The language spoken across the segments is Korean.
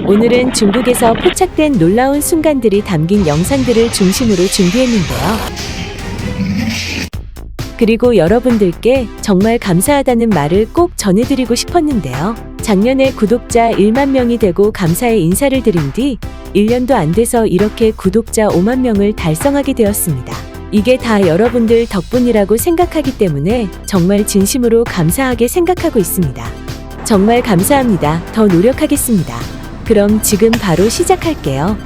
오늘은 중국에서 포착된 놀라운 순간들이 담긴 영상들을 중심으로 준비했는데요. 그리고 여러분들께 정말 감사하다는 말을 꼭 전해드리고 싶었는데요. 작년에 구독자 1만 명이 되고 감사의 인사를 드린 뒤 1년도 안 돼서 이렇게 구독자 5만 명을 달성하게 되었습니다. 이게 다 여러분들 덕분이라고 생각하기 때문에 정말 진심으로 감사하게 생각하고 있습니다. 정말 감사합니다. 더 노력하겠습니다. 그럼 지금 바로 시작할게요.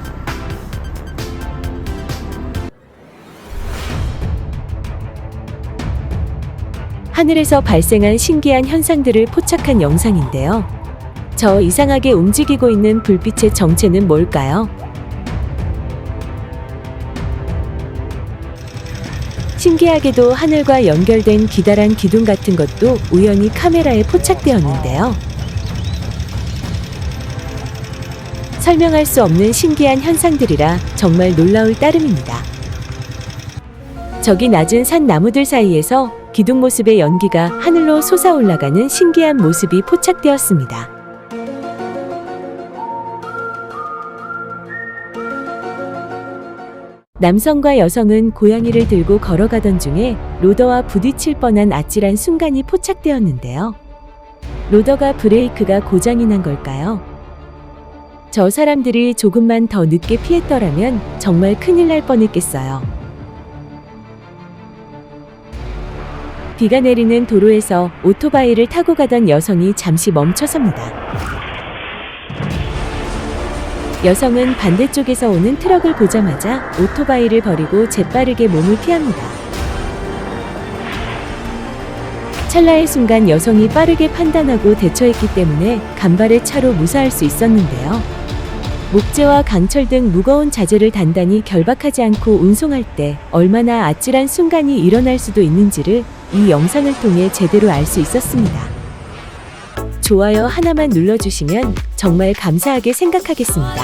하늘에서 발생한 신기한 현상들을 포착한 영상인데요. 저 이상하게 움직이고 있는 불빛의 정체는 뭘까요? 신기하게도 하늘과 연결된 기다란 기둥 같은 것도 우연히 카메라에 포착되었는데요. 설명할 수 없는 신기한 현상들이라 정말 놀라울 따름입니다. 저기 낮은 산 나무들 사이에서 기둥 모습의 연기가 하늘로 솟아올라가는 신기한 모습이 포착되었습니다. 남성과 여성은 고양이를 들고 걸어가던 중에 로더와 부딪힐 뻔한 아찔한 순간이 포착되었는데요. 로더가 브레이크가 고장이 난 걸까요? 저 사람들이 조금만 더 늦게 피했더라면 정말 큰일 날 뻔했겠어요. 비가 내리는 도로에서 오토바이를 타고 가던 여성이 잠시 멈춰섭니다. 여성은 반대쪽에서 오는 트럭을 보자마자 오토바이를 버리고 재빠르게 몸을 피합니다. 찰나의 순간 여성이 빠르게 판단하고 대처했기 때문에 간발의 차로 무사할 수 있었는데요. 목재와 강철 등 무거운 자재를 단단히 결박하지 않고 운송할 때 얼마나 아찔한 순간이 일어날 수도 있는지를 이 영상을 통해 제대로 알 수 있었습니다. 좋아요 하나만 눌러주시면 정말 감사하게 생각하겠습니다.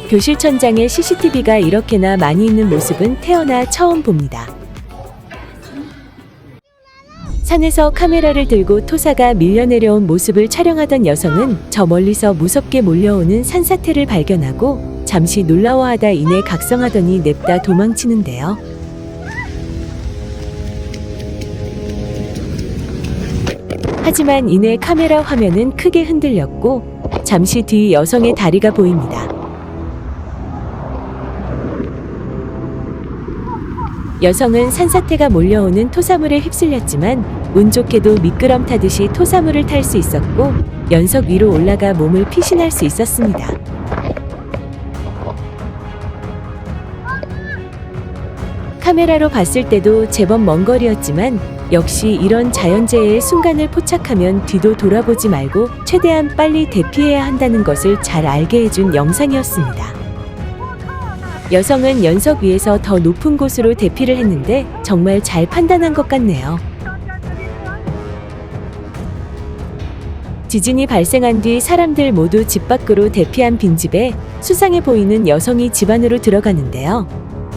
교실 천장에 CCTV가 이렇게나 많이 있는 모습은 태어나 처음 봅니다. 산에서 카메라를 들고 토사가 밀려 내려온 모습을 촬영하던 여성은 저 멀리서 무섭게 몰려오는 산사태를 발견하고 잠시 놀라워하다 이내 각성하더니 냅다 도망치는데요. 하지만 이내 카메라 화면은 크게 흔들렸고 잠시 뒤 여성의 다리가 보입니다. 여성은 산사태가 몰려오는 토사물에 휩쓸렸지만 운 좋게도 미끄럼 타듯이 토사물을 탈 수 있었고 연석 위로 올라가 몸을 피신할 수 있었습니다. 카메라로 봤을 때도 제법 먼 거리였지만 역시 이런 자연재해의 순간을 포착하면 뒤도 돌아보지 말고 최대한 빨리 대피해야 한다는 것을 잘 알게 해준 영상이었습니다. 여성은 연석 위에서 더 높은 곳으로 대피를 했는데 정말 잘 판단한 것 같네요. 지진이 발생한 뒤 사람들 모두 집 밖으로 대피한 빈집에 수상해 보이는 여성이 집 안으로 들어가는데요.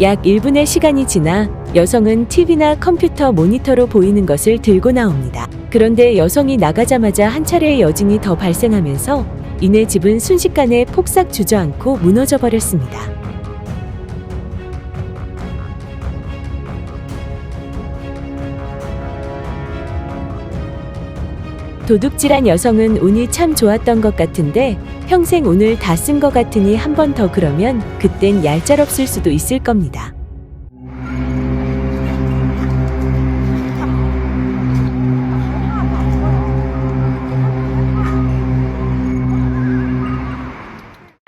약 1분의 시간이 지나 여성은 TV나 컴퓨터 모니터로 보이는 것을 들고 나옵니다. 그런데 여성이 나가자마자 한 차례의 여진이 더 발생하면서 이내 집은 순식간에 폭삭 주저앉고 무너져 버렸습니다. 도둑질한 여성은 운이 참 좋았던 것 같은데 평생 운을 다 쓴 것 같으니 한 번 더 그러면 그땐 얄짤없을 수도 있을 겁니다.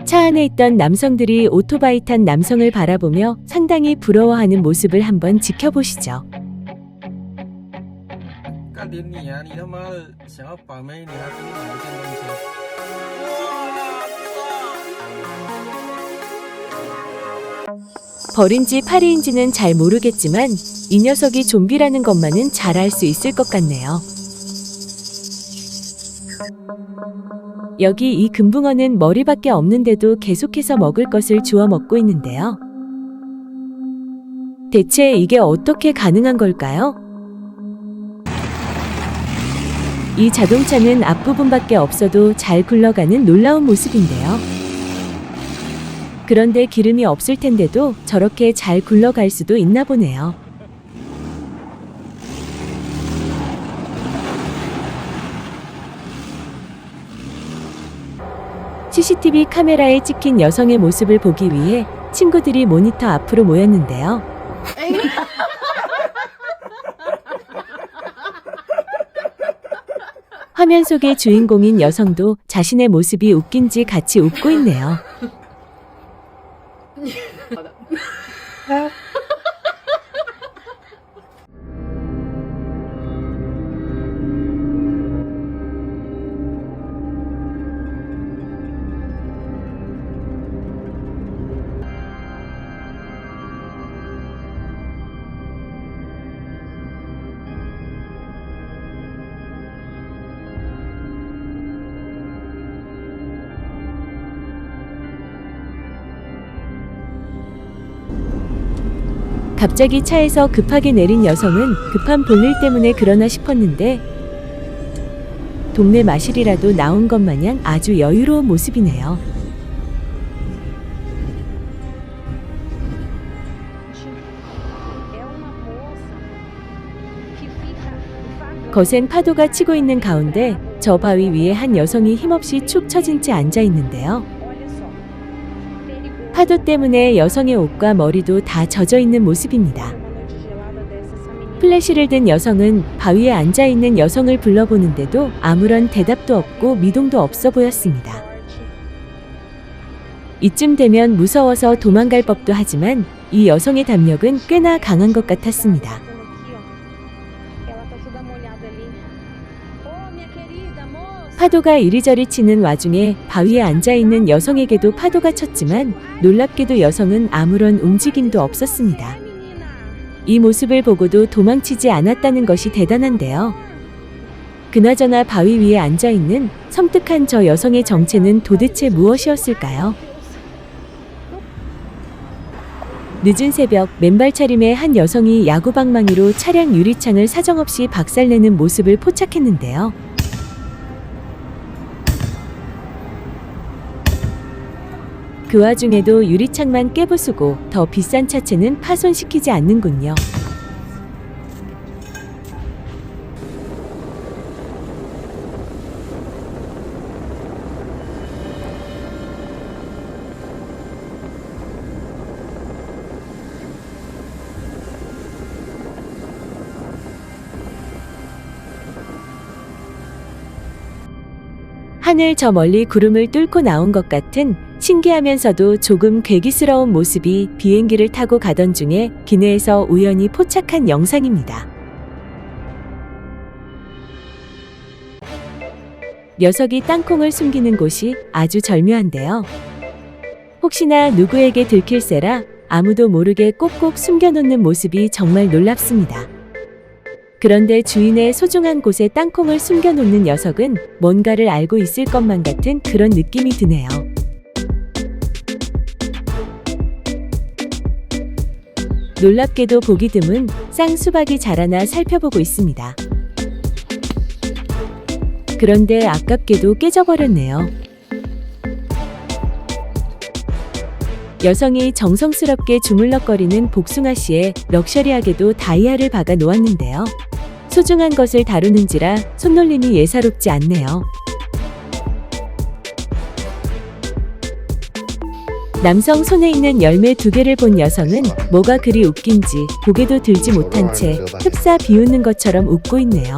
차 안에 있던 남성들이 오토바이 탄 남성을 바라보며 상당히 부러워하는 모습을 한번 지켜보시죠. 干点你啊！你他妈的想要把妹，你还不如买一件东西。 벌인지 파리인지는 잘 모르겠지만 이 녀석이 좀비라는 것만은 잘 알 수 있을 것 같네요. 여기 이 금붕어는 머리밖에 없는데도 계속해서 먹을 것을 주워 먹고 있는데요. 대체 이게 어떻게 가능한 걸까요? 이 자동차는 앞부분밖에 없어도 잘 굴러가는 놀라운 모습인데요. 그런데 기름이 없을 텐데도 저렇게 잘 굴러갈 수도 있나 보네요. CCTV 카메라에 찍힌 여성의 모습을 보기 위해 친구들이 모니터 앞으로 모였는데요. 화면 속의 주인공인 여성도 자신의 모습이 웃긴지 같이 웃고 있네요. 갑자기 차에서 급하게 내린 여성은 급한 볼일 때문에 그러나 싶었는데 동네 마실이라도 나온 것 마냥 아주 여유로운 모습이네요. 거센 파도가 치고 있는 가운데 저 바위 위에 한 여성이 힘없이 축 처진 채 앉아 있는데요. 파도 때문에 여성의 옷과 머리도 다 젖어 있는 모습입니다. 플래시를 든 여성은 바위에 앉아 있는 여성을 불러보는데도 아무런 대답도 없고 미동도 없어 보였습니다. 이쯤 되면 무서워서 도망갈 법도 하지만 이 여성의 담력은 꽤나 강한 것 같았습니다. 파도가 이리저리 치는 와중에 바위에 앉아있는 여성에게도 파도가 쳤지만 놀랍게도 여성은 아무런 움직임도 없었습니다. 이 모습을 보고도 도망치지 않았다는 것이 대단한데요. 그나저나 바위 위에 앉아있는 섬뜩한 저 여성의 정체는 도대체 무엇이었을까요? 늦은 새벽 맨발 차림의 한 여성이 야구방망이로 차량 유리창을 사정없이 박살내는 모습을 포착했는데요. 그 와중에도 유리창만 깨부수고 더 비싼 차체는 파손시키지 않는군요. 하늘 저 멀리 구름을 뚫고 나온 것 같은 신기하면서도 조금 괴기스러운 모습이 비행기를 타고 가던 중에 기내에서 우연히 포착한 영상입니다. 녀석이 땅콩을 숨기는 곳이 아주 절묘한데요. 혹시나 누구에게 들킬세라 아무도 모르게 꼭꼭 숨겨놓는 모습이 정말 놀랍습니다. 그런데 주인의 소중한 곳에 땅콩을 숨겨놓는 녀석은 뭔가를 알고 있을 것만 같은 그런 느낌이 드네요. 놀랍게도 보기 드문 쌍수박이 자라나 살펴보고 있습니다. 그런데 아깝게도 깨져버렸네요. 여성이 정성스럽게 주물럭거리는 복숭아씨에 럭셔리하게도 다이아를 박아 놓았는데요. 소중한 것을 다루는지라 손놀림이 예사롭지 않네요. 남성 손에 있는 열매 2개를 본 여성은 뭐가 그리 웃긴지 고개도 들지 못한 채 흡사 비웃는 것처럼 웃고 있네요.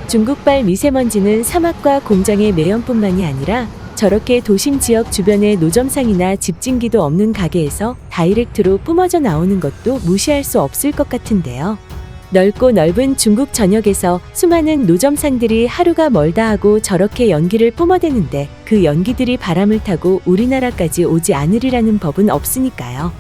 중국발 미세먼지는 사막과 공장의 매연뿐만이 아니라 저렇게 도심 지역 주변의 노점상이나 집진기도 없는 가게에서 다이렉트로 뿜어져 나오는 것도 무시할 수 없을 것 같은데요. 넓고 넓은 중국 전역에서 수많은 노점상들이 하루가 멀다 하고 저렇게 연기를 뿜어대는데 그 연기들이 바람을 타고 우리나라까지 오지 않으리라는 법은 없으니까요.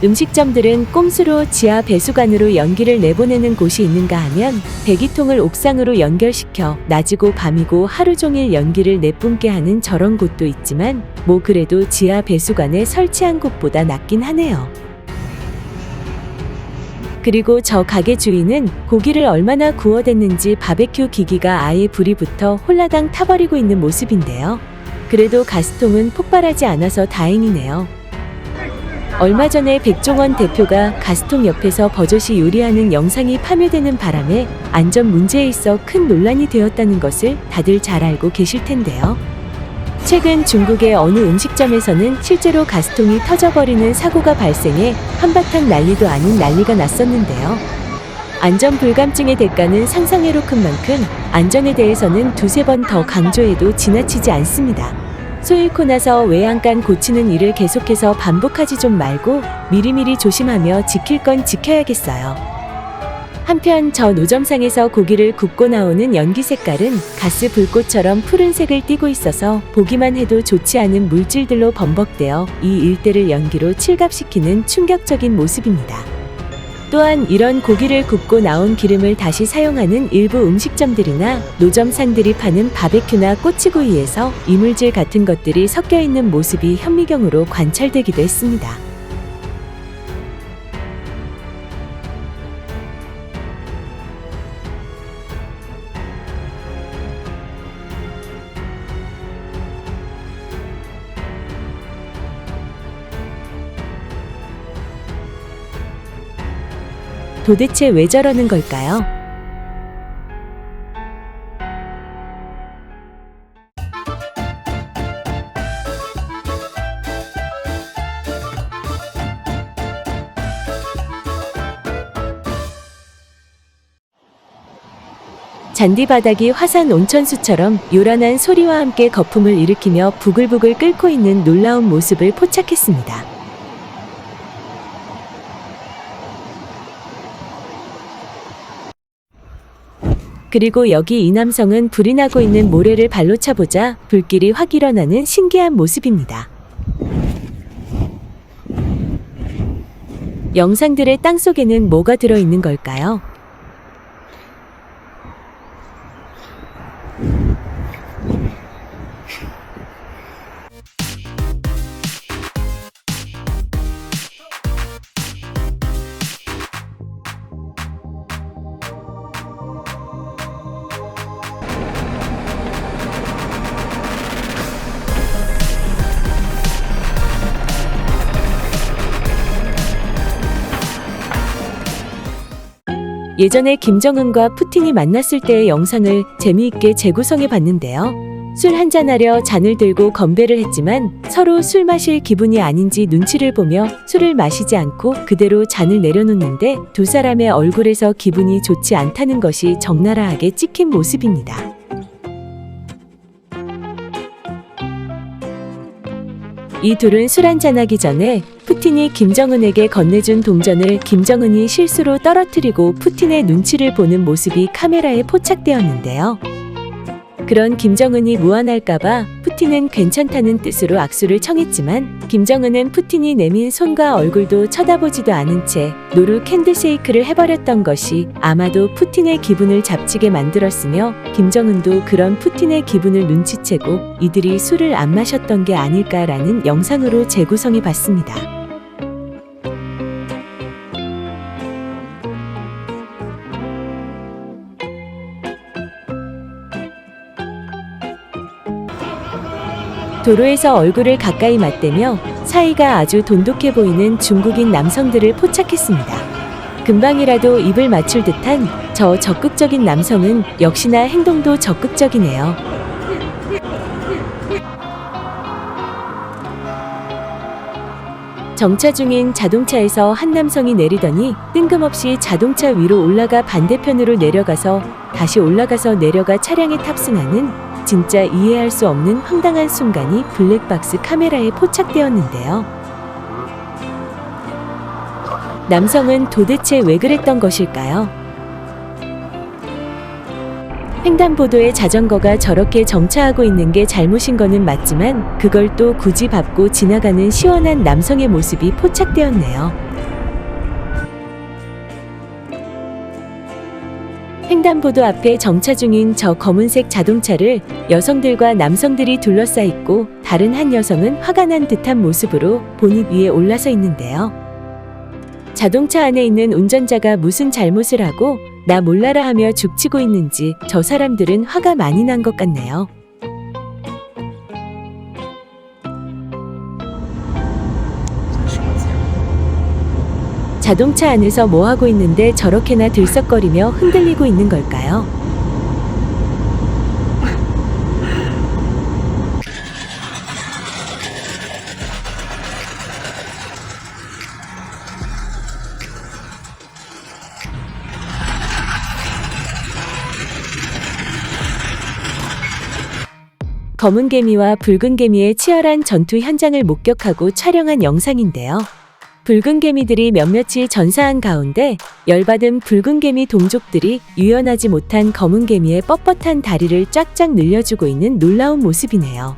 음식점들은 꼼수로 지하 배수관으로 연기를 내보내는 곳이 있는가 하면 배기통을 옥상으로 연결시켜 낮이고 밤이고 하루 종일 연기를 내뿜게 하는 저런 곳도 있지만 뭐 그래도 지하 배수관에 설치한 곳보다 낫긴 하네요. 그리고 저 가게 주인은 고기를 얼마나 구워댔는지 바베큐 기기가 아예 불이 붙어 홀라당 타버리고 있는 모습인데요. 그래도 가스통은 폭발하지 않아서 다행이네요. 얼마 전에 백종원 대표가 가스통 옆에서 버젓이 요리하는 영상이 파묘되는 바람에 안전 문제에 있어 큰 논란이 되었다는 것을 다들 잘 알고 계실 텐데요. 최근 중국의 어느 음식점에서는 실제로 가스통이 터져버리는 사고가 발생해 한바탕 난리도 아닌 난리가 났었는데요. 안전 불감증의 대가는 상상외로 큰 만큼 안전에 대해서는 두세 번 더 강조해도 지나치지 않습니다. 소 잃고 나서 외양간 고치는 일을 계속해서 반복하지 좀 말고 미리미리 조심하며 지킬 건 지켜야겠어요. 한편 저 노점상에서 고기를 굽고 나오는 연기 색깔은 가스 불꽃처럼 푸른색을 띠고 있어서 보기만 해도 좋지 않은 물질들로 범벅되어 이 일대를 연기로 칠갑시키는 충격적인 모습입니다. 또한 이런 고기를 굽고 나온 기름을 다시 사용하는 일부 음식점들이나 노점상들이 파는 바베큐나 꼬치구이에서 이물질 같은 것들이 섞여 있는 모습이 현미경으로 관찰되기도 했습니다. 도대체 왜 저러는 걸까요? 잔디바닥이 화산 온천수처럼 요란한 소리와 함께 거품을 일으키며 부글부글 끓고 있는 놀라운 모습을 포착했습니다. 그리고 여기 이 남성은 불이 나고 있는 모래를 발로 차보자 불길이 확 일어나는 신기한 모습입니다. 영상들의 땅속에는 뭐가 들어있는 걸까요? 예전에 김정은과 푸틴이 만났을 때의 영상을 재미있게 재구성해 봤는데요. 술 한잔하려 잔을 들고 건배를 했지만 서로 술 마실 기분이 아닌지 눈치를 보며 술을 마시지 않고 그대로 잔을 내려놓는데 두 사람의 얼굴에서 기분이 좋지 않다는 것이 적나라하게 찍힌 모습입니다. 이 둘은 술 한잔하기 전에 푸틴이 김정은에게 건네준 동전을 김정은이 실수로 떨어뜨리고 푸틴의 눈치를 보는 모습이 카메라에 포착되었는데요. 그런 김정은이 무안할까봐 푸틴은 괜찮다는 뜻으로 악수를 청했지만 김정은은 푸틴이 내민 손과 얼굴도 쳐다보지도 않은 채 노루 캔들쉐이크를 해버렸던 것이 아마도 푸틴의 기분을 잡치게 만들었으며 김정은도 그런 푸틴의 기분을 눈치채고 이들이 술을 안 마셨던 게 아닐까라는 영상으로 재구성해 봤습니다. 도로에서 얼굴을 가까이 맞대며 사이가 아주 돈독해 보이는 중국인 남성들을 포착했습니다. 금방이라도 입을 맞출 듯한 저 적극적인 남성은 역시나 행동도 적극적이네요. 정차 중인 자동차에서 한 남성이 내리더니 뜬금없이 자동차 위로 올라가 반대편으로 내려가서 다시 올라가서 내려가 차량에 탑승하는 진짜 이해할 수 없는 황당한 순간이 블랙박스 카메라에 포착되었는데요. 남성은 도대체 왜 그랬던 것일까요? 횡단보도에 자전거가 저렇게 정차하고 있는 게 잘못인 거는 맞지만 그걸 또 굳이 밟고 지나가는 시원한 남성의 모습이 포착되었네요. 횡단보도 앞에 정차 중인 저 검은색 자동차를 여성들과 남성들이 둘러싸 있고 다른 한 여성은 화가 난 듯한 모습으로 보닛 위에 올라서 있는데요. 자동차 안에 있는 운전자가 무슨 잘못을 하고 나 몰라라 하며 죽치고 있는지 저 사람들은 화가 많이 난 것 같네요. 자동차 안에서 뭐 하고 있는데 저렇게나 들썩거리며 흔들리고 있는 걸까요? 검은 개미와 붉은 개미의 치열한 전투 현장을 목격하고 촬영한 영상인데요. 붉은 개미들이 몇몇이 전사한 가운데 열받은 붉은 개미 동족들이 유연하지 못한 검은 개미의 뻣뻣한 다리를 쫙쫙 늘려주고 있는 놀라운 모습이네요.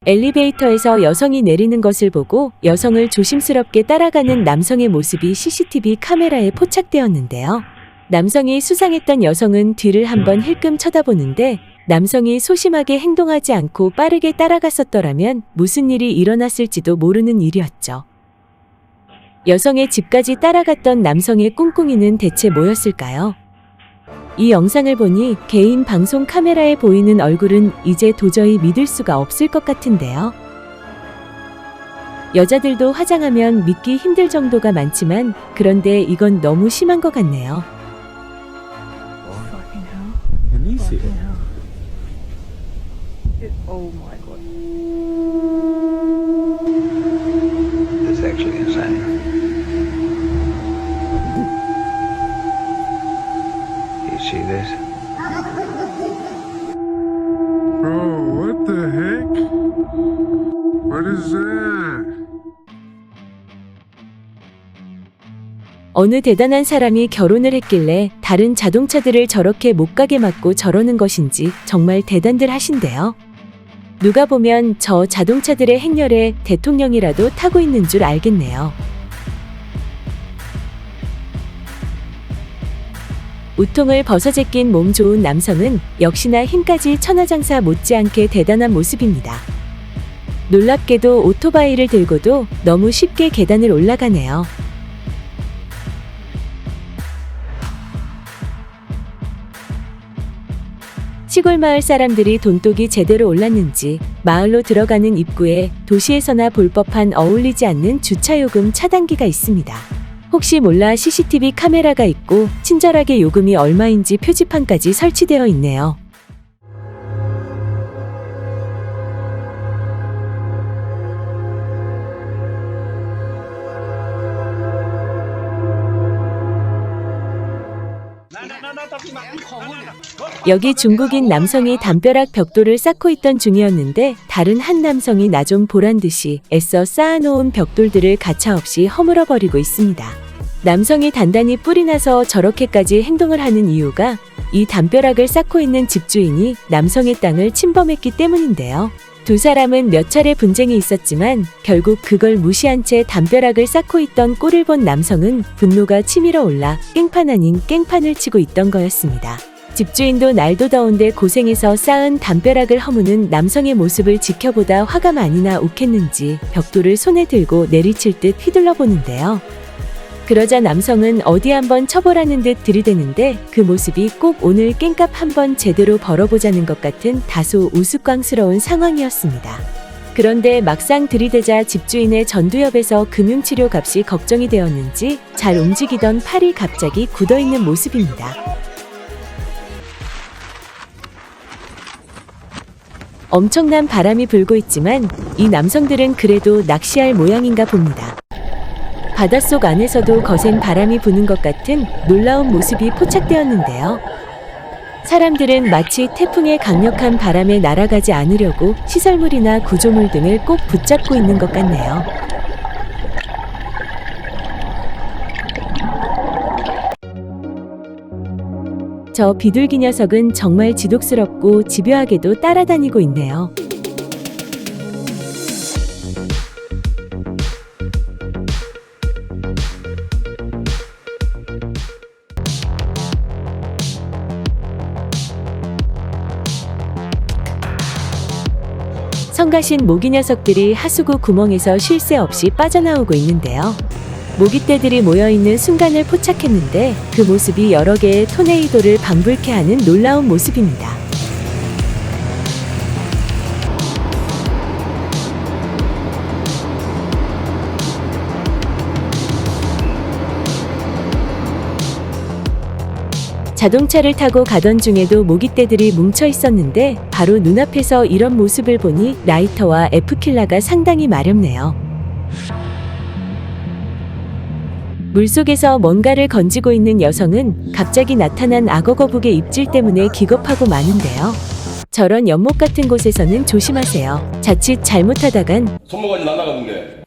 엘리베이터에서 여성이 내리는 것을 보고 여성을 조심스럽게 따라가는 남성의 모습이 CCTV 카메라에 포착되었는데요. 남성이 수상했던 여성은 뒤를 한번 힐끔 쳐다보는데 남성이 소심하게 행동하지 않고 빠르게 따라갔었더라면 무슨 일이 일어났을지도 모르는 일이었죠. 여성의 집까지 따라갔던 남성의 꿍꿍이는 대체 뭐였을까요? 이 영상을 보니 개인 방송 카메라에 보이는 얼굴은 이제 도저히 믿을 수가 없을 것 같은데요. 여자들도 화장하면 믿기 힘들 정도가 많지만 그런데 이건 너무 심한 것 같네요. Oh my god. It's actually insane. You see this? Bro, what the heck? What is that? 어느 대단한 사람이 결혼을 했길래 다른 자동차들을 저렇게 못 가게 막고 저러는 것인지 정말 대단들 하신데요. 누가 보면 저 자동차들의 행렬에 대통령이라도 타고 있는 줄 알겠네요. 우통을 벗어제낀 몸 좋은 남성은 역시나 힘까지 천하장사 못지않게 대단한 모습입니다. 놀랍게도 오토바이를 들고도 너무 쉽게 계단을 올라가네요. 시골 마을 사람들이 돈독이 제대로 올랐는지 마을로 들어가는 입구에 도시에서나 볼 법한 어울리지 않는 주차요금 차단기가 있습니다. 혹시 몰라 CCTV 카메라가 있고 친절하게 요금이 얼마인지 표지판까지 설치되어 있네요. 여기 중국인 남성이 담벼락 벽돌을 쌓고 있던 중이었는데 다른 한 남성이 나 좀 보란 듯이 애써 쌓아놓은 벽돌들을 가차없이 허물어버리고 있습니다. 남성이 단단히 뿔이 나서 저렇게까지 행동을 하는 이유가 이 담벼락을 쌓고 있는 집주인이 남성의 땅을 침범했기 때문인데요. 두 사람은 몇 차례 분쟁이 있었지만 결국 그걸 무시한 채 담벼락을 쌓고 있던 꼴을 본 남성은 분노가 치밀어 올라 깽판 아닌 깽판을 치고 있던 거였습니다. 집주인도 날도 더운데 고생해서 쌓은 담벼락을 허무는 남성의 모습을 지켜보다 화가 많이 나 욱했는지 벽돌을 손에 들고 내리칠 듯 휘둘러 보는데요. 그러자 남성은 어디 한번 쳐보라는 듯 들이대는데 그 모습이 꼭 오늘 깽값 한번 제대로 벌어보자는 것 같은 다소 우스꽝스러운 상황이었습니다. 그런데 막상 들이대자 집주인의 전두엽에서 금융치료 값이 걱정이 되었는지 잘 움직이던 팔이 갑자기 굳어있는 모습입니다. 엄청난 바람이 불고 있지만 이 남성들은 그래도 낚시할 모양인가 봅니다. 바닷속 안에서도 거센 바람이 부는 것 같은 놀라운 모습이 포착되었는데요. 사람들은 마치 태풍의 강력한 바람에 날아가지 않으려고 시설물이나 구조물 등을 꼭 붙잡고 있는 것 같네요. 저 비둘기 녀석은 정말 지독스럽고 집요하게도 따라다니고 있네요. 성가신 모기 녀석들이 하수구 구멍에서 쉴 새 없이 빠져나오고 있는데요. 모기떼들이 모여있는 순간을 포착했는데 그 모습이 여러 개의 토네이도를 방불케 하는 놀라운 모습입니다. 자동차를 타고 가던 중에도 모기떼들이 뭉쳐 있었는데 바로 눈앞에서 이런 모습을 보니 라이터와 F킬러가 상당히 마렵네요. 물속에서 뭔가를 건지고 있는 여성은 갑자기 나타난 악어 거북의 입질 때문에 기겁하고 마는데요. 저런 연못 같은 곳에서는 조심하세요. 자칫 잘못하다간 손모가지 날라가는 게.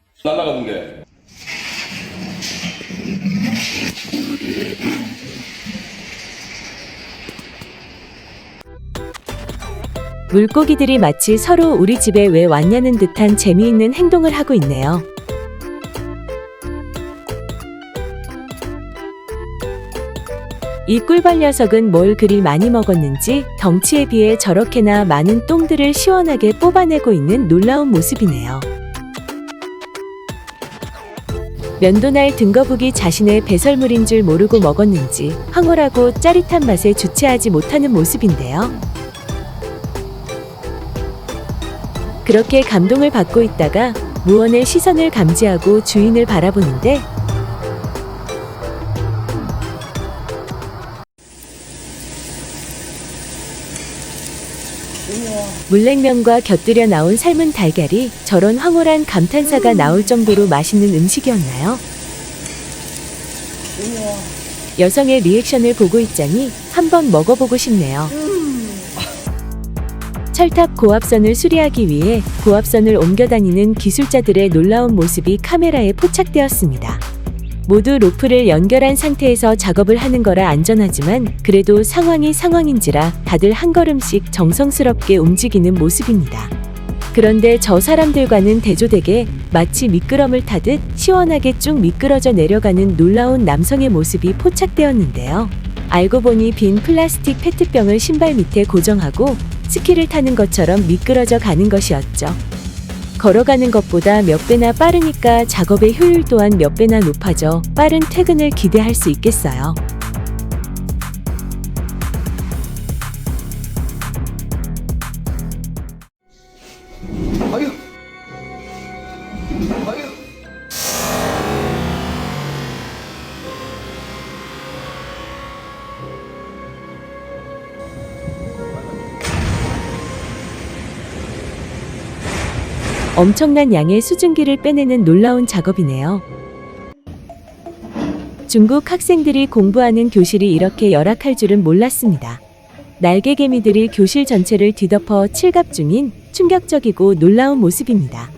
물고기들이 마치 서로 우리 집에 왜 왔냐는 듯한 재미있는 행동을 하고 있네요. 이 꿀벌 녀석은 뭘 그리 많이 먹었는지 덩치에 비해 저렇게나 많은 똥들을 시원하게 뽑아내고 있는 놀라운 모습이네요. 면도날 등거북이 자신의 배설물인 줄 모르고 먹었는지 황홀하고 짜릿한 맛에 주체하지 못하는 모습인데요. 그렇게 감동을 받고 있다가 무언의 시선을 감지하고 주인을 바라보는데 물냉면과 곁들여 나온 삶은 달걀이 저런 황홀한 감탄사가 나올 정도로 맛있는 음식이었나요? 여성의 리액션을 보고 있자니 한번 먹어보고 싶네요. 철탑 고압선을 수리하기 위해 고압선을 옮겨 다니는 기술자들의 놀라운 모습이 카메라에 포착되었습니다. 모두 로프를 연결한 상태에서 작업을 하는 거라 안전하지만 그래도 상황이 상황인지라 다들 한 걸음씩 정성스럽게 움직이는 모습입니다. 그런데 저 사람들과는 대조되게 마치 미끄럼을 타듯 시원하게 쭉 미끄러져 내려가는 놀라운 남성의 모습이 포착되었는데요. 알고 보니 빈 플라스틱 페트병을 신발 밑에 고정하고 스키를 타는 것처럼 미끄러져 가는 것이었죠. 걸어가는 것보다 몇 배나 빠르니까 작업의 효율 또한 몇 배나 높아져 빠른 퇴근을 기대할 수 있겠어요. 엄청난 양의 수증기를 빼내는 놀라운 작업이네요. 중국 학생들이 공부하는 교실이 이렇게 열악할 줄은 몰랐습니다. 날개개미들이 교실 전체를 뒤덮어 칠갑 중인 충격적이고 놀라운 모습입니다.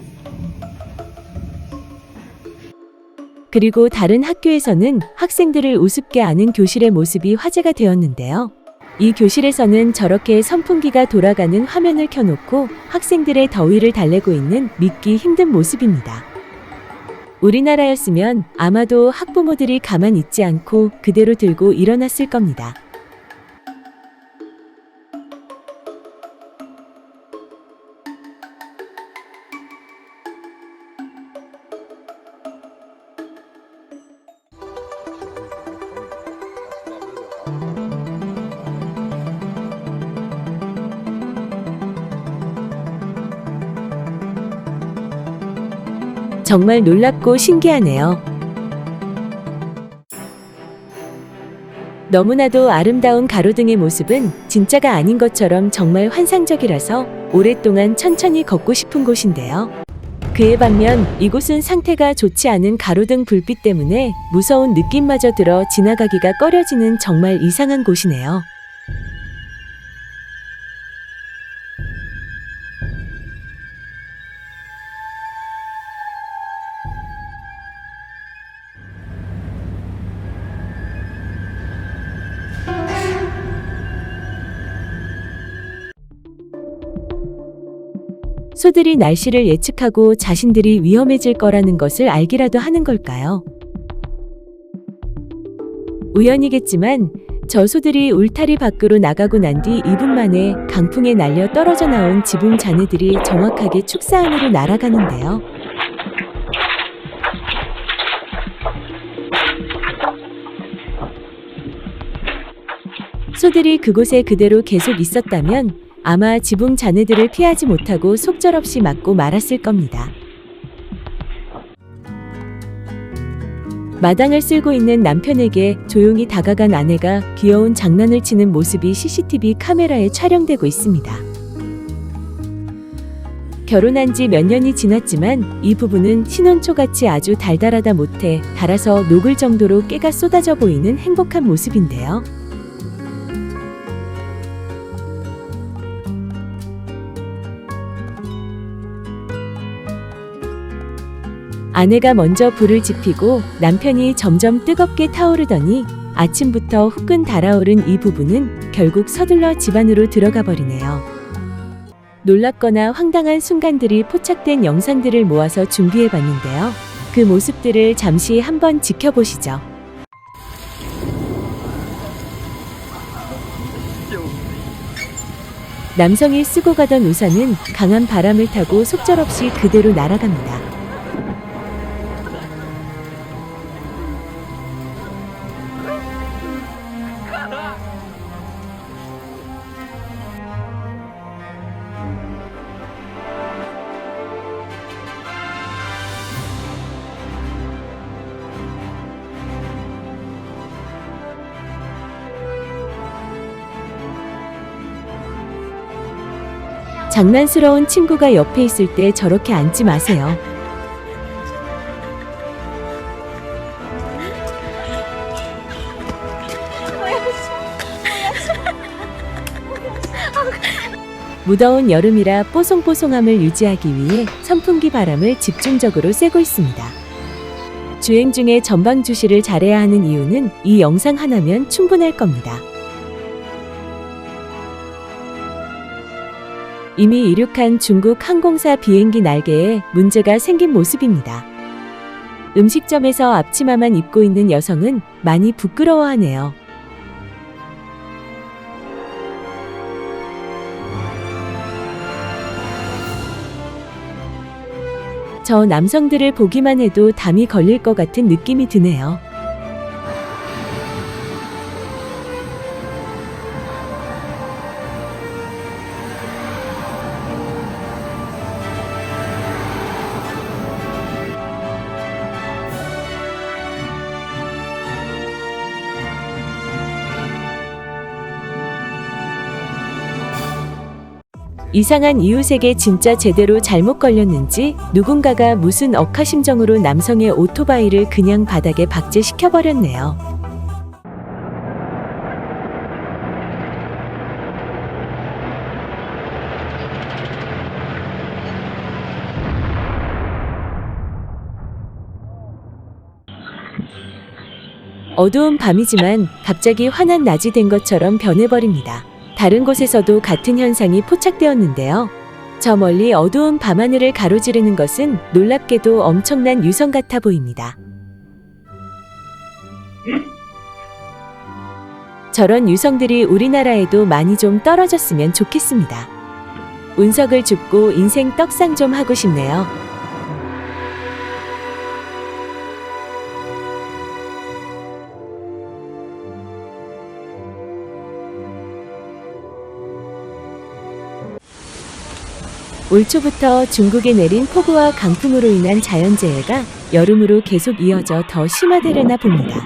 그리고 다른 학교에서는 학생들을 우습게 하는 교실의 모습이 화제가 되었는데요. 이 교실에서는 저렇게 선풍기가 돌아가는 화면을 켜놓고 학생들의 더위를 달래고 있는 믿기 힘든 모습입니다. 우리나라였으면 아마도 학부모들이 가만 있지 않고 그대로 들고 일어났을 겁니다. 정말 놀랍고 신기하네요. 너무나도 아름다운 가로등의 모습은 진짜가 아닌 것처럼 정말 환상적이라서 오랫동안 천천히 걷고 싶은 곳인데요. 그에 반면 이곳은 상태가 좋지 않은 가로등 불빛 때문에 무서운 느낌마저 들어 지나가기가 꺼려지는 정말 이상한 곳이네요. 소들이 날씨를 예측하고 자신들이 위험해질 거라는 것을 알기라도 하는 걸까요? 우연이겠지만 저 소들이 울타리 밖으로 나가고 난 뒤 2분 만에 강풍에 날려 떨어져 나온 지붕 잔해들이 정확하게 축사 안으로 날아가는데요. 소들이 그곳에 그대로 계속 있었다면 아마 지붕 잔해들을 피하지 못하고 속절없이 맞고 말았을 겁니다. 마당을 쓸고 있는 남편에게 조용히 다가간 아내가 귀여운 장난을 치는 모습이 CCTV 카메라에 촬영되고 있습니다. 결혼한 지 몇 년이 지났지만 이 부부는 신혼초같이 아주 달달하다 못해 달아서 녹을 정도로 깨가 쏟아져 보이는 행복한 모습인데요. 아내가 먼저 불을 지피고 남편이 점점 뜨겁게 타오르더니 아침부터 후끈 달아오른 이 부부는 결국 서둘러 집 안으로 들어가 버리네요. 놀랍거나 황당한 순간들이 포착된 영상들을 모아서 준비해봤는데요. 그 모습들을 잠시 한번 지켜보시죠. 남성이 쓰고 가던 우산은 강한 바람을 타고 속절없이 그대로 날아갑니다. 장난스러운 친구가 옆에 있을 때 저렇게 앉지 마세요. 무더운 여름이라 뽀송뽀송함을 유지하기 위해 선풍기 바람을 집중적으로 쐬고 있습니다. 주행 중에 전방 주시를 잘해야 하는 이유는 이 영상 하나면 충분할 겁니다. 이미 이륙한 중국 항공사 비행기 날개에 문제가 생긴 모습입니다. 음식점에서 앞치마만 입고 있는 여성은 많이 부끄러워하네요. 저 남성들을 보기만 해도 담이 걸릴 것 같은 느낌이 드네요. 이상한 이웃에게 진짜 제대로 잘못 걸렸는지 누군가가 무슨 억하심정으로 남성의 오토바이를 그냥 바닥에 박제시켜버렸네요. 어두운 밤이지만 갑자기 환한 낮이 된 것처럼 변해버립니다. 다른 곳에서도 같은 현상이 포착되었는데요. 저 멀리 어두운 밤하늘을 가로지르는 것은 놀랍게도 엄청난 유성 같아 보입니다. 저런 유성들이 우리나라에도 많이 좀 떨어졌으면 좋겠습니다. 운석을 줍고 인생 떡상 좀 하고 싶네요. 올 초부터 중국에 내린 폭우와 강풍으로 인한 자연재해가 여름으로 계속 이어져 더 심화되려나 봅니다.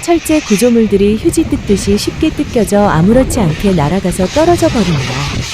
철제 구조물들이 휴지 뜯듯이 쉽게 뜯겨져 아무렇지 않게 날아가서 떨어져 버립니다.